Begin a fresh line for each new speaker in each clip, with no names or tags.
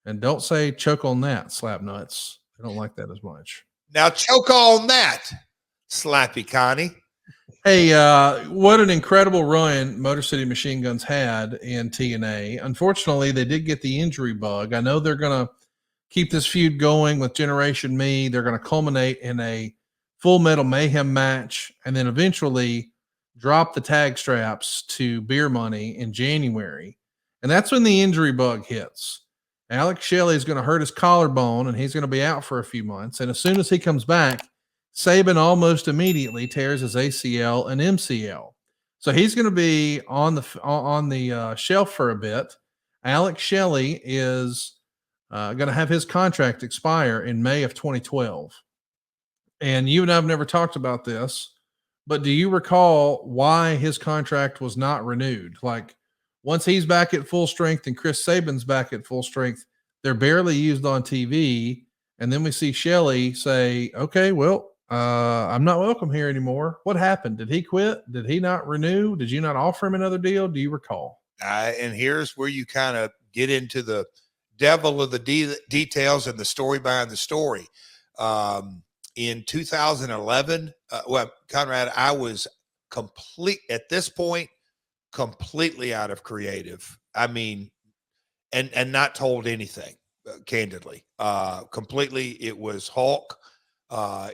And don't say choke on that, slap nuts. I don't like that as much.
Now choke on that, Slappy Connie.
Hey, what an incredible run Motor City Machine Guns had in TNA. Unfortunately, they did get the injury bug. I know they're going to keep this feud going with Generation Me. They're going to culminate in a Full Metal Mayhem match and then eventually drop the tag straps to Beer Money in January. And that's when the injury bug hits. Alex Shelley is going to hurt his collarbone and he's going to be out for a few months. And as soon as he comes back, Saban almost immediately tears his ACL and MCL. So he's going to be on the shelf for a bit. Alex Shelley is going to have his contract expire in May of 2012. And you and I have never talked about this, but do you recall why his contract was not renewed? Like once he's back at full strength and Chris Saban's back at full strength, they're barely used on TV. And then we see Shelley say, okay, well, I'm not welcome here anymore. What happened? Did he quit? Did he not renew? Did you not offer him another deal? Do you recall?
And here's where you kind of get into the devil of the details and the story behind the story. In 2011, Conrad, I was at this point, completely out of creative. I mean, and not told anything, candidly. Completely, it was Hulk.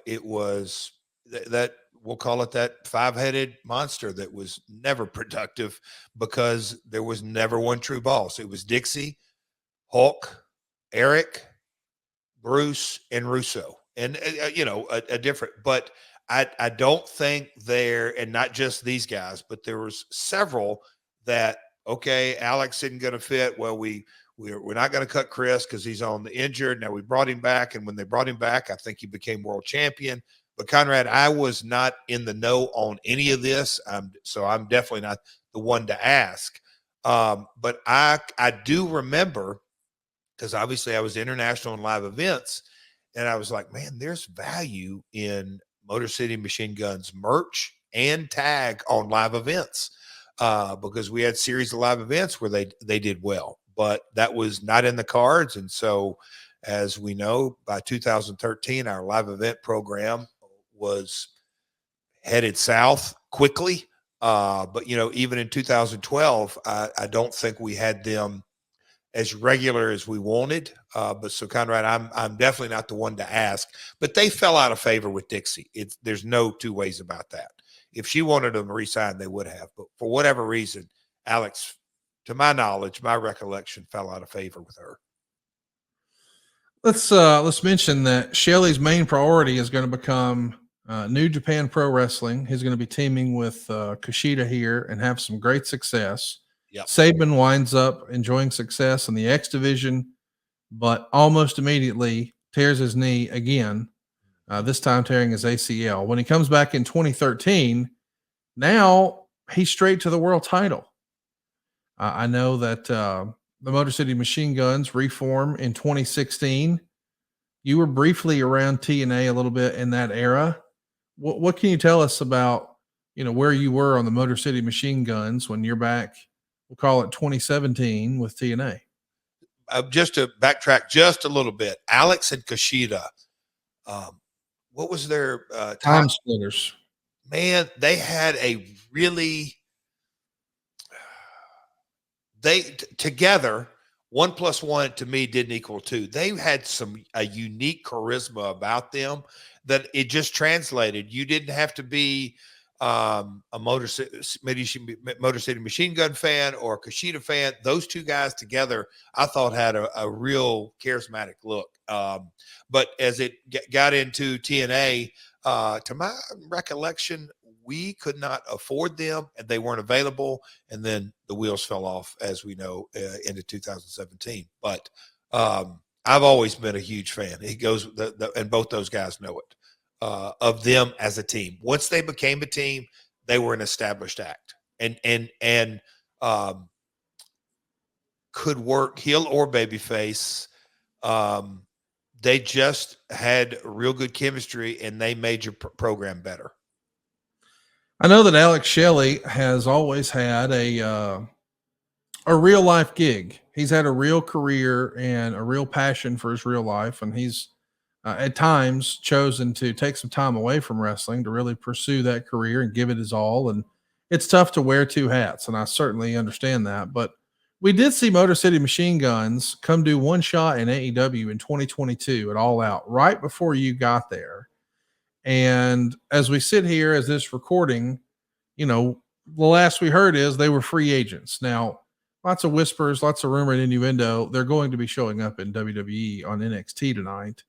It was that we'll call it that 5-headed monster that was never productive because there was never one true boss. It was Dixie, Hulk, Eric, Bruce, and Russo. And, a different, but I don't think and not just these guys, but there was several that, okay, Alex isn't going to fit. Well, we're not going to cut Chris because he's on the injured. Now we brought him back. And when they brought him back, I think he became world champion. But Conrad, I was not in the know on any of this. So I'm definitely not the one to ask. But I do remember, because obviously I was international in live events, and I was like, man, there's value in Motor City Machine Guns merch and tag on live events, because we had series of live events where they did well, but that was not in the cards. And so, as we know, by 2013, our live event program was headed south quickly. But even in 2012, I don't think we had them as regular as we wanted. But so Conrad, I'm definitely not the one to ask, but they fell out of favor with Dixie. There's no two ways about that. If she wanted them to resign, they would have, but for whatever reason, Alex, to my knowledge, my recollection, fell out of favor with her.
Let's mention that Shelley's main priority is going to become New Japan Pro Wrestling. He's going to be teaming with Kushida here and have some great success. Yep. Saban winds up enjoying success in the X division, but almost immediately tears his knee again, this time tearing his ACL. When he comes back in 2013, now he's straight to the world title. I know that the Motor City Machine Guns reform in 2016. You were briefly around TNA a little bit in that era. What can you tell us about, where you were on the Motor City Machine Guns when you're back? We'll call it 2017 with TNA.
Just to backtrack just a little bit, Alex and Kushida, what was their
time splitters?
Man, they had a really together. 1 + 1 to me didn't equal 2. They had a unique charisma about them that it just translated. You didn't have to be a Motor City Machine Gun fan or a Kushida fan. Those two guys together, I thought, had a real charismatic look. But as it got into TNA, to my recollection, we could not afford them and they weren't available. And then the wheels fell off, as we know, into 2017. But I've always been a huge fan. It goes, and both those guys know it. Of them as a team. Once they became a team, they were an established act and could work heel or babyface. They just had real good chemistry and they made your program better.
I know that Alex Shelley has always had a a real life gig. He's had a real career and a real passion for his real life, and he's at times chosen to take some time away from wrestling to really pursue that career and give it his all. And it's tough to wear two hats, and I certainly understand that. But we did see Motor City Machine Guns come do one shot in AEW in 2022 at All Out, right before you got there. And as we sit here as this recording, you know, the last we heard is they were free agents. Now, lots of whispers, lots of rumor and innuendo. They're going to be showing up in WWE on NXT tonight.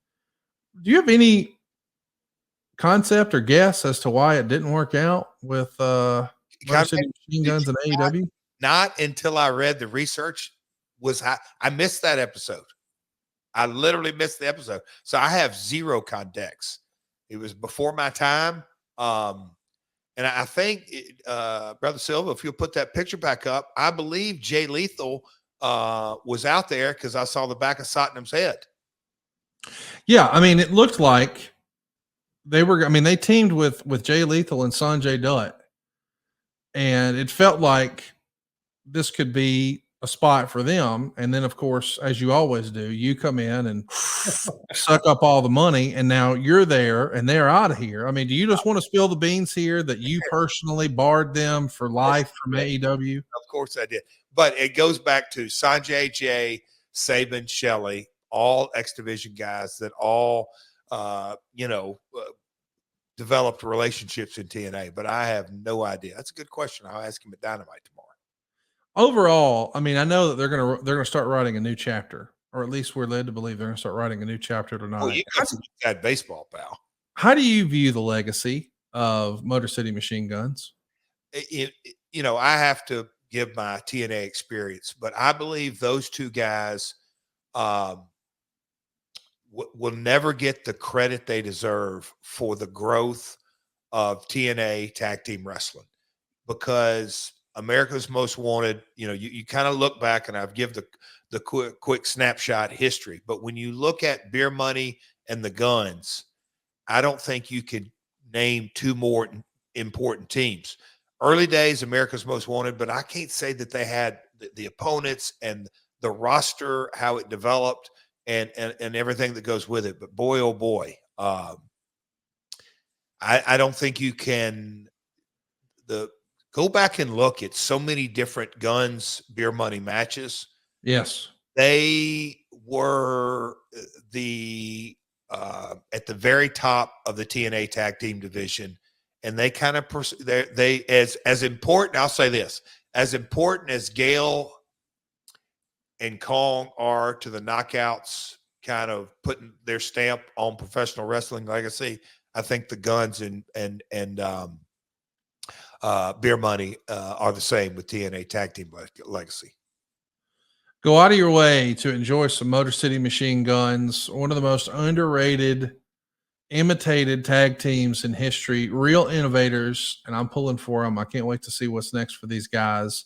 Do you have any concept or guess as to why it didn't work out with Motor City Machine Guns and AEW?
Not until I read the research I missed that episode. I literally missed the episode. So I have zero context. It was before my time. And I think, Brother Silva, if you'll put that picture back up, I believe Jay Lethal was out there because I saw the back of Satnam's head.
Yeah, I mean, it looked like they teamed with Jay Lethal and Sanjay Dutt. And it felt like this could be a spot for them. And then, of course, as you always do, you come in and suck up all the money, and now you're there and they're out of here. I mean, do you just want to spill the beans here that you personally barred them for life from AEW?
Of course I did. But it goes back to Sanjay, Jay, Saban, Shelley, all X Division guys that all, developed relationships in TNA. But I have no idea. That's a good question. I'll ask him at Dynamite tomorrow.
Overall, I mean, I know that they're gonna start writing a new chapter, or at least we're led to believe they're gonna start writing a new chapter tonight.
Well, you got some bad baseball, pal.
How do you view the legacy of Motor City Machine Guns?
I have to give my TNA experience, but I believe those two guys will never get the credit they deserve for the growth of TNA tag team wrestling, because America's Most Wanted, you kind of look back, and I've give the quick snapshot history. But when you look at Beer Money and the Guns, I don't think you could name two more important teams. Early days, America's Most Wanted, but I can't say that they had the opponents and the roster, how it developed, and everything that goes with it. But boy, oh boy, I don't think you can go back and look at so many different Guns Beer Money matches.
Yes.
They were at the very top of the TNA tag team division. And they kind of, as important, I'll say this, as important as Gale and Kong are to the Knockouts, kind of putting their stamp on professional wrestling legacy, I think the Guns and Beer Money are the same with TNA tag team legacy.
Go out of your way to enjoy some Motor City Machine Guns, one of the most underrated, imitated tag teams in history, real innovators, and I'm pulling for them. I can't wait to see what's next for these guys.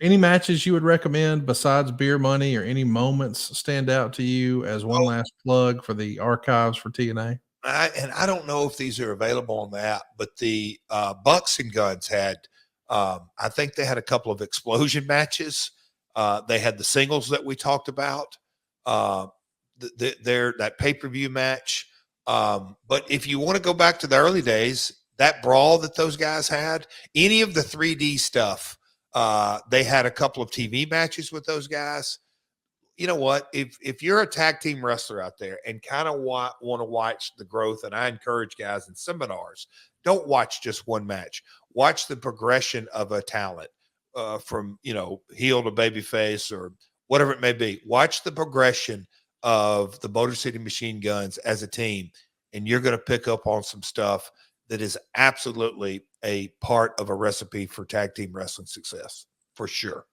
Any matches you would recommend besides Beer Money, or any moments stand out to you as one last plug for the archives for TNA?
I don't know if these are available on the app, but the Bucks and Guns had, I think they had a couple of explosion matches. They had the singles that we talked about. That pay-per-view match. But if you want to go back to the early days, that brawl that those guys had, any of the 3D stuff, they had a couple of TV matches with those guys. You know what? If you're a tag team wrestler out there and kind of want to watch the growth, and I encourage guys in seminars, don't watch just one match. Watch the progression of a talent from, heel to babyface or whatever it may be. Watch the progression of the Motor City Machine Guns as a team, and you're going to pick up on some stuff that is absolutely a part of a recipe for tag team wrestling success, for sure.